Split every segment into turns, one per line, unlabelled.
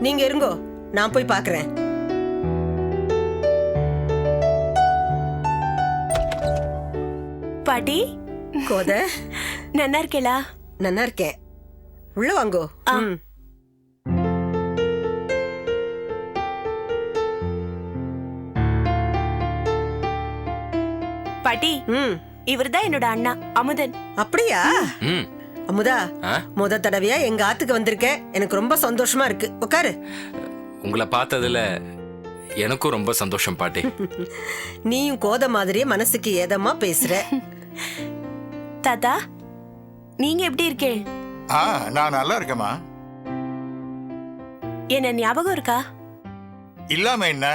நீங்க இருங்கோ, நான் போய் பாக்குறேன்.
பாட்டி
கோத
நன்னா இருக்கேளா?
நல்லா இருக்கேன். உள்ள வாங்கோ.
பாட்டி இவர்தான் என்னோட அண்ணா அமுதன்.
அப்படியா? அமுதா, முத தடவையா எங்க ஆத்துக்கு வந்திருக்கேன். எனக்கு ரொம்ப சந்தோஷமா இருக்கு. உட்காரு.
உங்களை பார்த்ததுல எனக்கும் ரொம்ப சந்தோஷம் பாட்டி.
நீயும் கோத மாதிரியே மனசுக்கு ஏதமா பேசுற.
தாத்தா நீங்க எப்படி இருக்கே?
நான் நல்லா இருக்கேம்மா.
என்ன ஞாபகம் இருக்கா?
இல்லாம என்ன,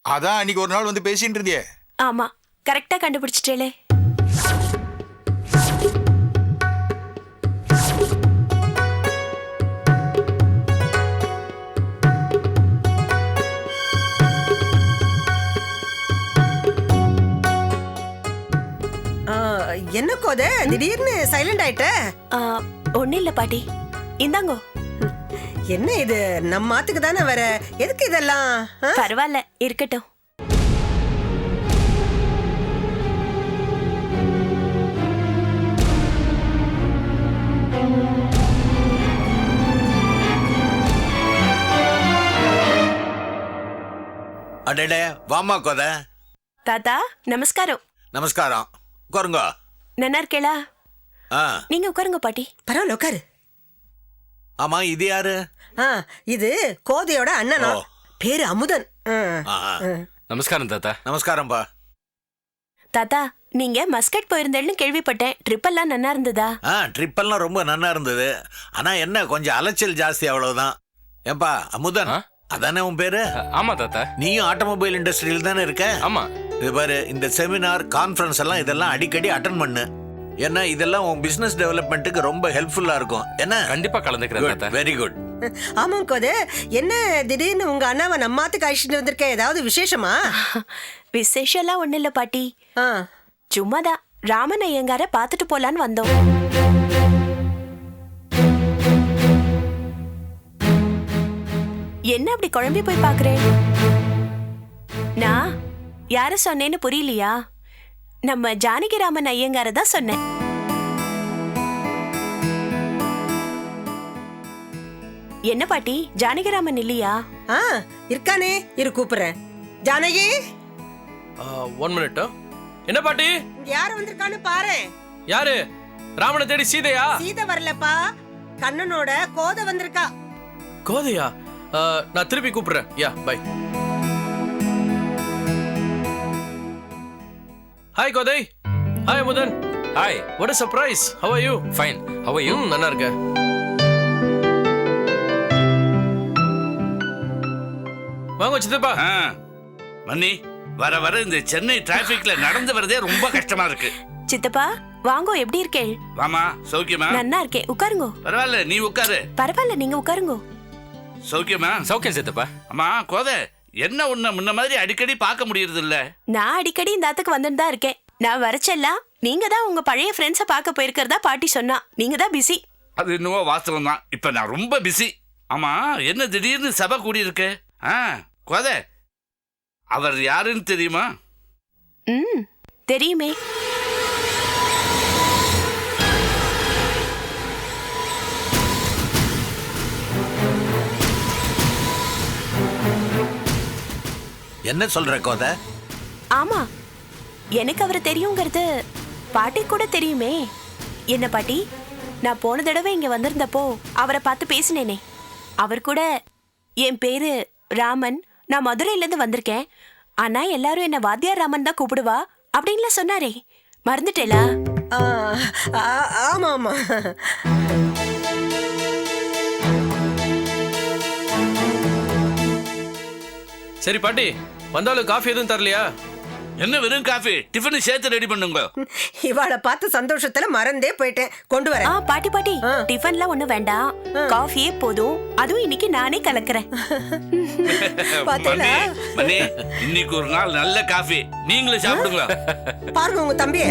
அதான் அன்னைக்கு ஒரு நாள் வந்து பேசிட்டு இருந்தியே.
ஆமா, கரெக்டா கண்டுபிடிச்சிட்டேலே.
என்ன கோத திடீர்னு சைலண்ட் ஆயிட்ட?
ஒண்ணு இல்ல பாட்டி, இந்தாங்கோ.
என்ன இது, நம்ம ஆத்துக்கு தானே வர, எதுக்கு இதெல்லாம்?
பரவாயில்ல, இருக்கட்டும்.
அடடே, வாமா கோத.
தாத்தா நமஸ்காரம்.
நமஸ்காரம். உட்காருங்க.
நன்னா இருக்கேளா? நீங்க உட்காருங்க பாட்டி.
பரவாயில்ல, உட்காரு.
ஆமா, இது யாரு?
இது கோதையோட அண்ணனா, பேரு அமுதன்.
நமஸ்காரம் தாத்தா.
நமஸ்காரம்பா.
தாத்தா நீங்க மஸ்கட் போயிருந்தேன்னு கேள்விப்பட்டேன். ட்ரிப் எல்லாம் நன்னா இருந்ததா?
ட்ரிப் எல்லாம் ரொம்ப நன்னா இருந்தது. ஆனா என்ன, கொஞ்சம் அலைச்சல் ஜாஸ்தி, அவ்வளவுதான். ஏப்பா அமுதன், அதானே உன் பேரு?
ஆமா தாத்தா.
நீயும் ஆட்டோமொபைல் இண்டஸ்ட்ரியில தானே இருக்க?
ஆமா.
இது பாரு, இந்த செமினார் கான்ஃபரன்ஸ் எல்லாம் இதெல்லாம் அடிக்கடி அட்டன் பண்ணு. ஏன்னா இதெல்லாம் உன் பிசினஸ் டெவலப்மெண்ட்டுக்கு ரொம்ப ஹெல்ப்ஃபுல்லா இருக்கும். என்ன?
கண்டிப்பா கலந்துக்கிறேன் தாத்தா.
Very good.
ஆமாம் கோத, என்ன திடீர்னு உங்க அண்ணாவை நம்மாத்துக்கு அழைச்சிட்டு வந்திருக்க? ஏதாவது விசேஷமா?
விசேஷம் எல்லாம் ஒண்ணு இல்ல பாட்டி, சும்மாதான் ராமன் ஐயங்கார பாத்துட்டு போலான்னு வந்தோம். என்ன அப்படி குழம்பி போய் பாக்குறேன்? நான் யார சொன்னேன்னு புரியலையா? நம்ம ஜானகிராமன் ஐயங்கார தான் சொன்னேன். என்ன பாட்டி, ஜானகிராமன் இல்லையா?
இருக்கானே, இரு கூப்பிடுறேன். ஜானகி,
1 minute. என்ன பாட்டி?
யாரு வந்திருக்கான்னு பாரு.
யாரு? ராமனை தேடி சீதையா?
சீதை வரலப்பா, கண்ணனோட கோத வந்திருக்கா.
கோதையா? நான் திருப்பி கூப்பிடுறேன். Yeah, bye. Hi Kothai. Hi Amudhan.
Hi.
What a surprise. How are you?
Fine. How are you?
நல்லா இருக்கேன். வாங்க சித்தப்பா.
மன்னி, வர வர இந்த சென்னை டிராபிக்ல நடந்து வரதே ரொம்ப கஷ்டமா இருக்கு.
சித்தப்பா வாங்கோ, எப்படி இருக்கே?
வாமா, சௌக்கியமா?
நன்னா இருக்கேன், உட்காருங்க.
பரவாயில்ல, நீ உட்காரு.
பரவாயில்ல, நீங்க உட்காருங்க.
சௌக்கியமா?
சௌக்கியம் சித்தப்பா.
அம்மா கோதை, என்ன உன்ன முன்ன மாதிரி அடிக்கடி பார்க்க முடியறது இல்ல?
நான் அடிக்கடி இந்த ஆத்துக்கு வந்துட்டு தான் இருக்கேன். நான் வரச்செல்லாம் நீங்க தான் உங்க பழைய ஃப்ரெண்ட்ஸை பார்க்க போயிருக்கிறதா பாட்டி சொன்னா. நீங்க தான் பிஸி.
அது இன்னும் வாஸ்தவம் தான். இப்ப நான் ரொம்ப பிஸி. ஆமா, என்ன திடீர்னு சபை கூடி இருக்கு? கோதை, அவர் யாருன்னு தெரியுமா?
தெரியுமே.
என்ன சொல்ற கோத?
ஆமா, எனக்கு அவரை தெரியுங்கிறது பாட்டி கூட தெரியுமே. என்ன பாட்டி, நான் போன தடவை இங்க வந்திருந்தப்போ அவரை பார்த்து பேசினேனே, அவர் கூட என் பேரு ராமன், நான் மதுரையில இருந்து வந்திருக்கேன், ஆனா எல்லாரும் என்ன வாத்தியார் ராமன் தான் கூப்பிடுவா அப்படின்லாம் சொன்னாரே, மறந்துட்டேலா?
ஆமா ஆமா.
சரி பாட்டி, வந்தாலும் காஃபி எதுவும் தரலையா?
என்ன வெறும் காஃபி? டிஃபன் சேர்த்து ரெடி பண்ணுங்க.
இவாளை பார்த்து சந்தோஷத்துல மறந்தே போயிட்டேன். கொண்டு வரேன்.
பாட்டி பாட்டி, டிஃபன்லாம் ஒண்ணு வேண்டாம், காஃபியே போதும். அதுவும் இன்னைக்கு நானே கலக்குறேன்.
மணி, இன்னைக்கு ஒரு நாள் நல்ல காஃபி, நீங்களும் சாப்பிடுங்க.
பாருங்க உங்க தம்பிய.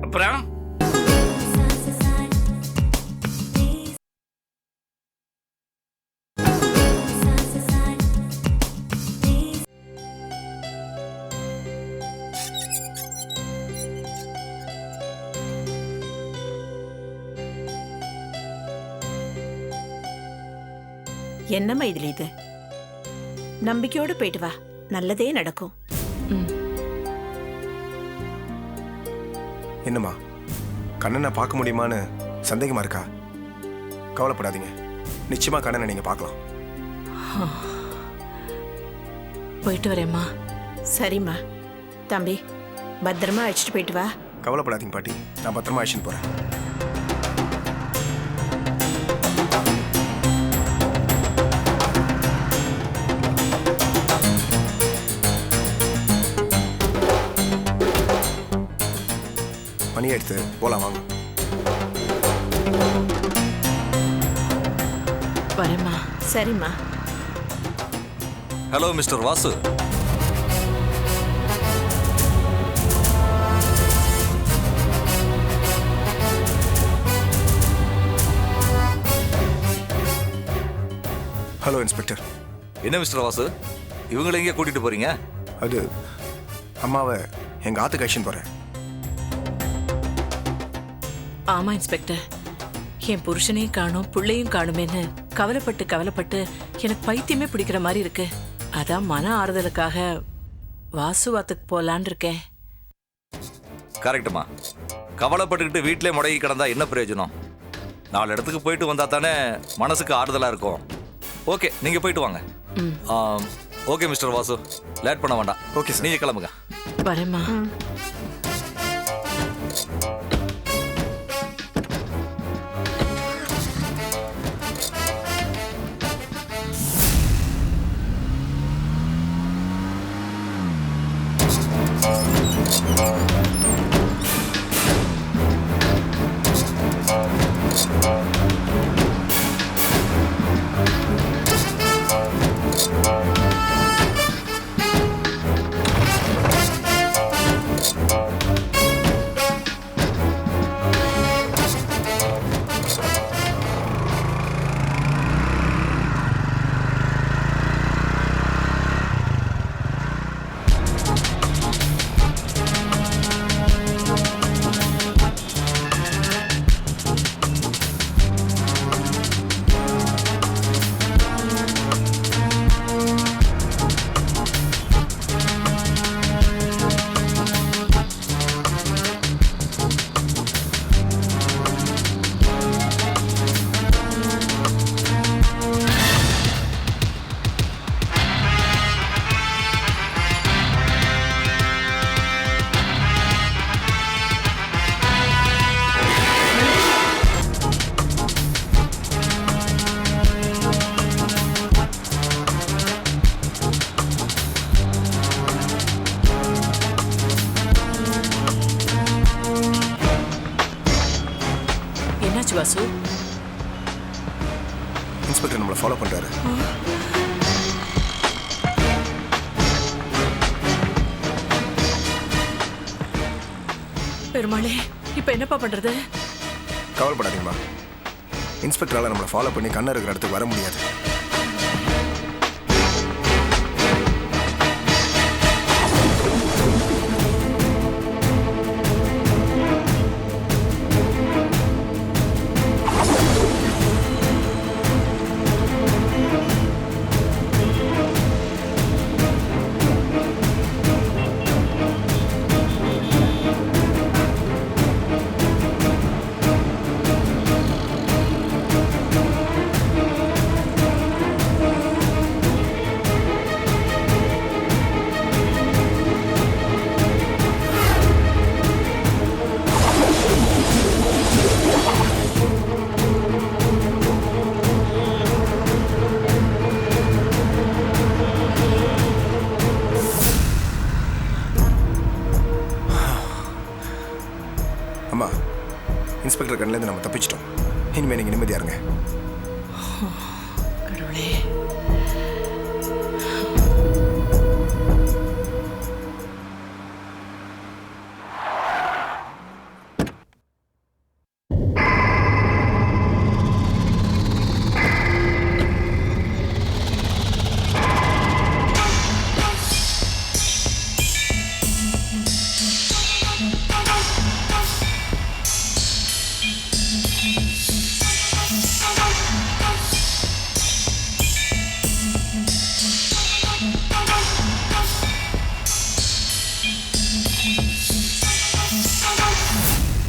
அப்புறம்
என்னம்மா இதுல இது? நம்பிக்கையோடு போயிட்டு வா, நல்லதே நடக்கும்.
என்னம்மா கண்ணனை பார்க்க முடியுமான்னு சந்தேகமா இருக்கா? கவலைப்படாதீங்க, நிச்சயமா கண்ணனை நீங்க பார்க்கலாம்.
போயிட்டு வரேம்மா. சரிம்மா. தம்பி, பத்திரமா அழைச்சிட்டு போயிட்டு வா.
கவலைப்படாதீங்க பாட்டி, நான் பத்திரமா அழைச்சிட்டு போறேன். மணி எடுத்து போலாம் வாங்க.
வரேம்மா. சரிம்மா.
Hello mister Vasu.
Hello inspector.
என்ன மிஸ்டர் வாசு, இவங்களை எங்கே கூட்டிட்டு போறீங்க?
அது அம்மாவை எங்க ஆத்துக்கு அழைச்சிட்டு போறேன்.
ஆமா இன்ஸ்பெக்டர், என் புருஷனையும் காணும் பிள்ளையும் காணுமேன்னு கவலைப்பட்டு எனக்கு பைத்தியமே பிடிக்கிற மாதிரி இருக்கு. அதான் மன ஆறுதலுக்காக வாசுவாத்துக்கு போலான் இருக்கேன்.
கரெக்டுமா. கவலைப்பட்டுக்கிட்டு வீட்டிலே முடங்கி கிடந்தா என்ன பிரயோஜனம்? 4 இடத்துக்கு போயிட்டு வந்தா தானே மனசுக்கு ஆறுதலா இருக்கும். ஓகே, நீங்க போயிட்டு வாங்க. ஓகே மிஸ்டர் வாசு, லேட் பண்ண வேண்டாம்.
ஓகே சார்,
நீங்க கிளம்புங்க.
வரேம்மா. வாசு,
இன்ஸ்பெக்டர் நம்மளை ஃபாலோ பண்றாரு.
பெருமாளே, இப்ப என்னப்பா பண்றது?
கவலைப்படாதீங்கம்மா, இன்ஸ்பெக்டரால நம்மளை ஃபாலோ பண்ணி கண்ணன் இருக்கிற இடத்துக்கு வர முடியாது. அம்மா, இன்ஸ்பெக்டர் கண்ணிலேருந்து நம்ம தப்பிச்சிட்டோம். இனிமேல் நீங்கள் நிம்மதியா இருங்க.
கடவுளே.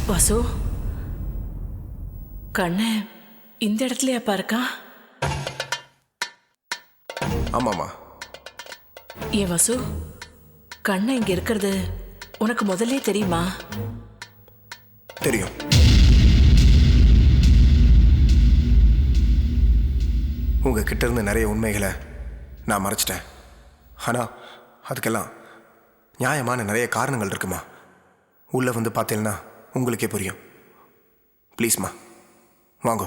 வாசு, கண்ணு இந்த இடத்துலயாப்பா இருக்கான்?
ஆமாம்மா.
ஏன் வாசு, கண்ணை இங்க இருக்கிறது உனக்கு முதல்ல தெரியுமா?
தெரியும். உங்ககிட்ட இருந்து நிறைய உண்மைகளை நான் மறைச்சிட்டேன். ஆனால் அதுக்கெல்லாம் நியாயமான நிறைய காரணங்கள் இருக்குமா. உள்ளே வந்து பார்த்தீங்கன்னா உங்களுக்கே புரியும். ப்ளீஸ்மா வாங்க.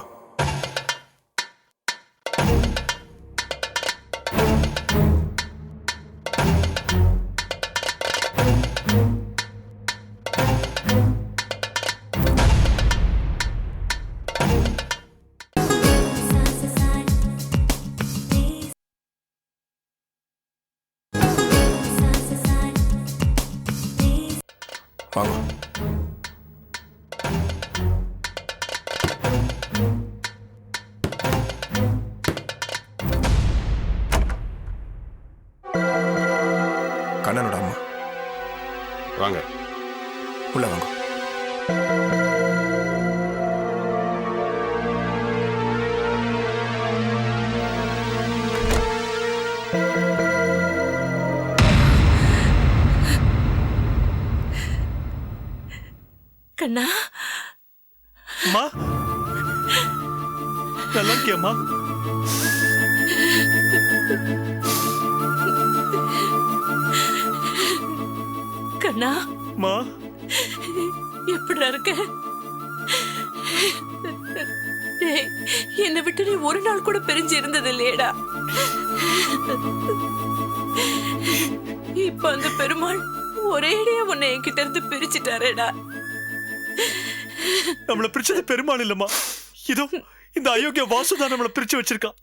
வாங்க. கண்ணனோட அம்மா.
வாங்க.
உள்ள வாங்க.
கண்ணா,
அம்மா நல்லா இருக்கியம்மா?
கண்ணா,
அம்மா
எப்படி இருக்க? டேய், என்னை விட்டு நீ ஒரு நாள் கூட பிரிஞ்சு இருந்தது இல்லையேடா. இப்ப அந்த பெருமாள் ஒரேடியா உன்னை என்கிட்ட இருந்து பிரிச்சுட்டாரேடா.
நம்மள பிரிச்சது பெருமாள் இல்லம்மா, இதோ இந்த அயோக்கிய வாசுதான் நம்மள பிரிச்சு வச்சிருக்கான்.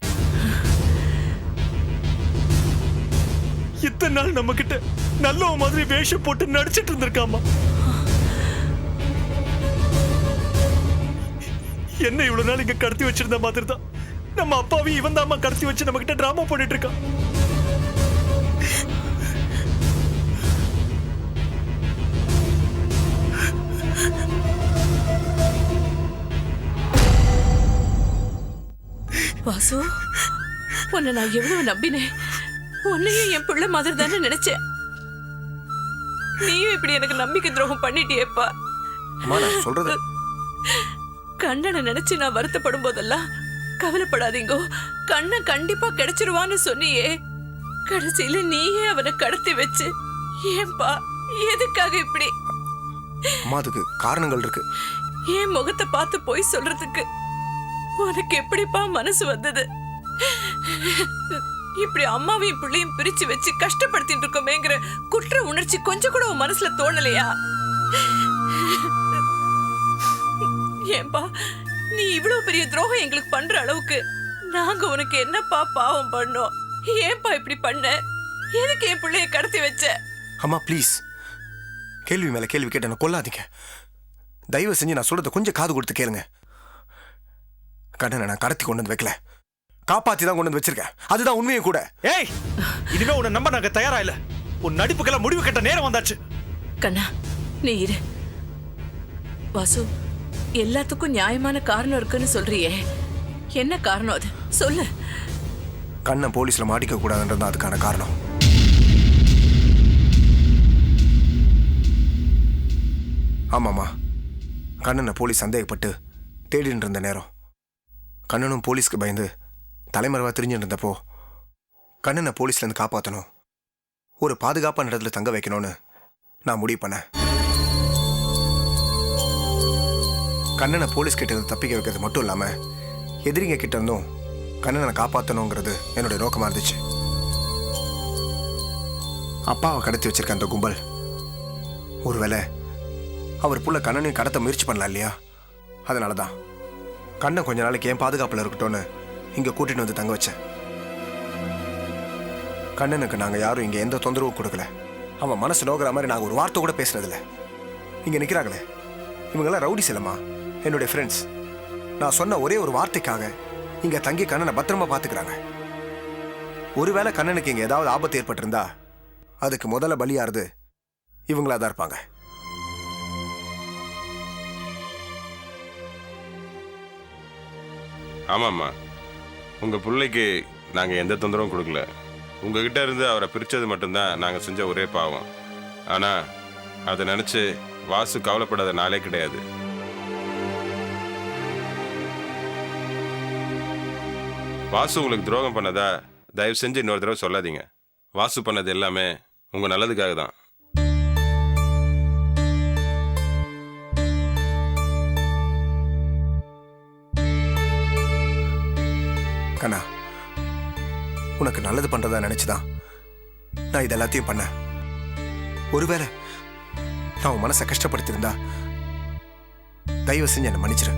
இத்தனை நாள் நம்ம கிட்ட நல்ல மாதிரி வேஷம் போட்டு நடிச்சிட்டு இருந்திருக்காமா. என்ன இவ்வளவு நாள் இங்க கடத்தி வச்சிருந்த மாதிரி தான் நம்ம அப்பாவி இவன் தாமா கடத்தி வச்சு நம்ம கிட்ட டிராமா பண்ணிட்டு இருக்கான்.
வாசு, உன்னை நான் எவ்வளவு நம்பினேன். உன்னையும் என் பிள்ளை மாதிரி தானே நினைச்சேன். நீயும் இப்படி எனக்கு நம்பிக்கை துரோகம் பண்ணிட்டியேப்பா.
அம்மா நான் சொல்றது.
கண்ணனை நினைச்சு நான் வருத்தப்படும் போதெல்லாம் கவலைப்படாதீங்கோ, கண்ணன் கண்டிப்பா கிடைச்சிருவான்னு சொன்னியே. கடைசியில நீயே அவனை கடத்தி வச்சு ஏன்பா, எதுக்காக இப்படி?
அம்மா அதுக்கு காரணங்கள் இருக்கு.
என் முகத்தை பார்த்து போய் சொல்றதுக்கு உனக்கு எப்படிப்பா மனசு வந்தது? இப்படி அம்மாவையும் பிள்ளையும் பிரிச்சு வச்சு கஷ்டப்படுத்திட்டு இருக்கோமேங்கிற குற்ற உணர்ச்சி கொஞ்சம் கூட உன் மனசுல தோணலையா? ஏன்பா, நீ இவ்வளவு பெரிய துரோகம் எங்களுக்கு பண்ற அளவுக்கு நாங்க உனக்கு என்னப்பா பாவம் பண்ணோம்? ஏன்பா இப்படி பண்ண? எதுக்கு என் பிள்ளைய கடத்தி வச்ச?
அம்மா ப்ளீஸ், கேள்வி மேல கேள்வி கேட்டு என்ன கொல்லாதீங்க. தயவு செஞ்சு நான் சொல்றத கொஞ்சம் காது கொடுத்து கேளுங்க. கண்ணனை நான் கடத்தி கொண்டு வந்து வைக்கல, காப்பாத்தி தான் கொண்டு வந்து வச்சிருக்கேன். அதுதான் உண்மையும் கூட.
ஏய், இனிமே உன்னை நம்ப நாங்க தயாரா இல்ல. உன் நடிப்புக்கெல்லாம் முடிவு கட்ட நேரம் வந்தாச்சு.
கண்ணா, நீ இரு. வாசு, எல்லாத்துக்கும் நியாயமான காரணம் இருக்குன்னு சொல்றியே, என்ன காரணம் அது சொல்லு.
கண்ணன் போலீஸ்ல மாட்டிக்க கூடாதுன்றது அதுக்கான காரணம். ஆமாம்மா, கண்ணனை போலீஸ் சந்தேகப்பட்டு தேடிட்டு இருந்த நேரம், கண்ணனும் போலீஸ்க்கு பயந்து தலைமறைவா தெரிஞ்சுட்டு இருந்தப்போ கண்ணனை போலீஸ்லேருந்து காப்பாற்றணும், ஒரு பாதுகாப்பான இடத்துல தங்க வைக்கணும்னு நான் முடிவு பண்ணேன். கண்ணனை போலீஸ் கிட்ட இருந்து தப்பிக்க வைக்கிறது மட்டும் இல்லாமல் எதிரிங்க கிட்ட இருந்தும் கண்ணனை காப்பாற்றணுங்கிறது என்னுடைய நோக்கமாக இருந்துச்சு. அப்பாவை கடத்தி வச்சிருக்க அந்த கும்பல் ஒருவேளை அவர் புள்ள கண்ணனையும் கடத்த முயற்சி பண்ணலாம் இல்லையா? அதனால தான் கண்ணன் கொஞ்ச நாளைக்கு என் பாதுகாப்பில் இருக்கட்டும்னு இங்கே கூட்டிட்டு வந்து தங்க வச்சேன். கண்ணனுக்கு நாங்கள் யாரும் இங்கே எந்த தொந்தரவும் கொடுக்கல. அவன் மனசு நோக்கிற மாதிரி நாங்கள் ஒரு வார்த்தை கூட பேசுனதில்ல. இங்கே நிற்கிறாங்களே இவங்கெல்லாம் ரவுடி செல்லம்மா, என்னுடைய ஃப்ரெண்ட்ஸ். நான் சொன்ன ஒரே ஒரு வார்த்தைக்காக இங்கே தங்கி கண்ணனை பத்திரமா பார்த்துக்கிறாங்க. ஒருவேளை கண்ணனுக்கு இங்கே ஏதாவது ஆபத்து ஏற்பட்டிருந்தா அதுக்கு முதல்ல பலியாருது இவங்களா தான் இருப்பாங்க.
ஆமாம்மா, உங்கள் பிள்ளைக்கு நாங்கள் எந்த தொந்தரவும் கொடுக்கல. உங்ககிட்ட இருந்து அவரை பிரித்தது மட்டும்தான் நாங்கள் செஞ்ச ஒரே பாவம். ஆனால் அதை நினச்சி வாசு கவலைப்படாத நாளே கிடையாது. வாசு உங்களுக்கு துரோகம் பண்ணதா தயவு செஞ்சு இன்னொரு தடவை சொல்லாதீங்க. வாசு பண்ணது எல்லாமே உங்கள் நல்லதுக்காக தான்.
கண்ணா, உனக்கு நல்லது பண்றதா நினைச்சுதான் நான் இது எல்லாத்தையும் பண்ணேன். ஒருவேளை நான் உன் மனசை கஷ்டப்படுத்திருந்தா தயவு செஞ்சு என்னை மன்னிச்சிரு.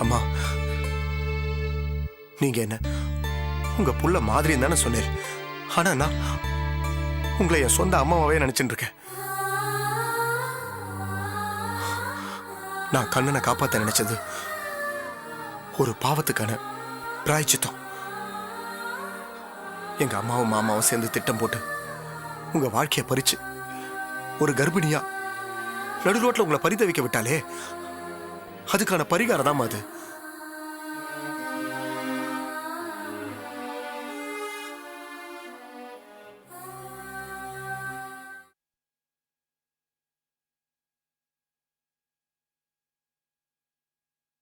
அம்மா, நீங்க என்ன உங்க புள்ள மாதிரி தானே சொன்னீர். ஆனா நான் உங்களை என் சொந்த அம்மாவாவே நினைச்சுட்டு இருக்கேன். நான் கண்ணனை காப்பாற்ற நினைச்சது ஒரு பாவத்துக்கான பிராய்ச்சித்தம். எங்க அம்மாவும் மாமாவும் சேர்ந்து திட்டம் போட்டு உங்க வாழ்க்கையை பறிச்சு ஒரு கர்ப்பிணியா நடு ரோட்ல உங்களை பரிதவிக்க விட்டாலே அதுக்கான பரிகாரம் தான் அது.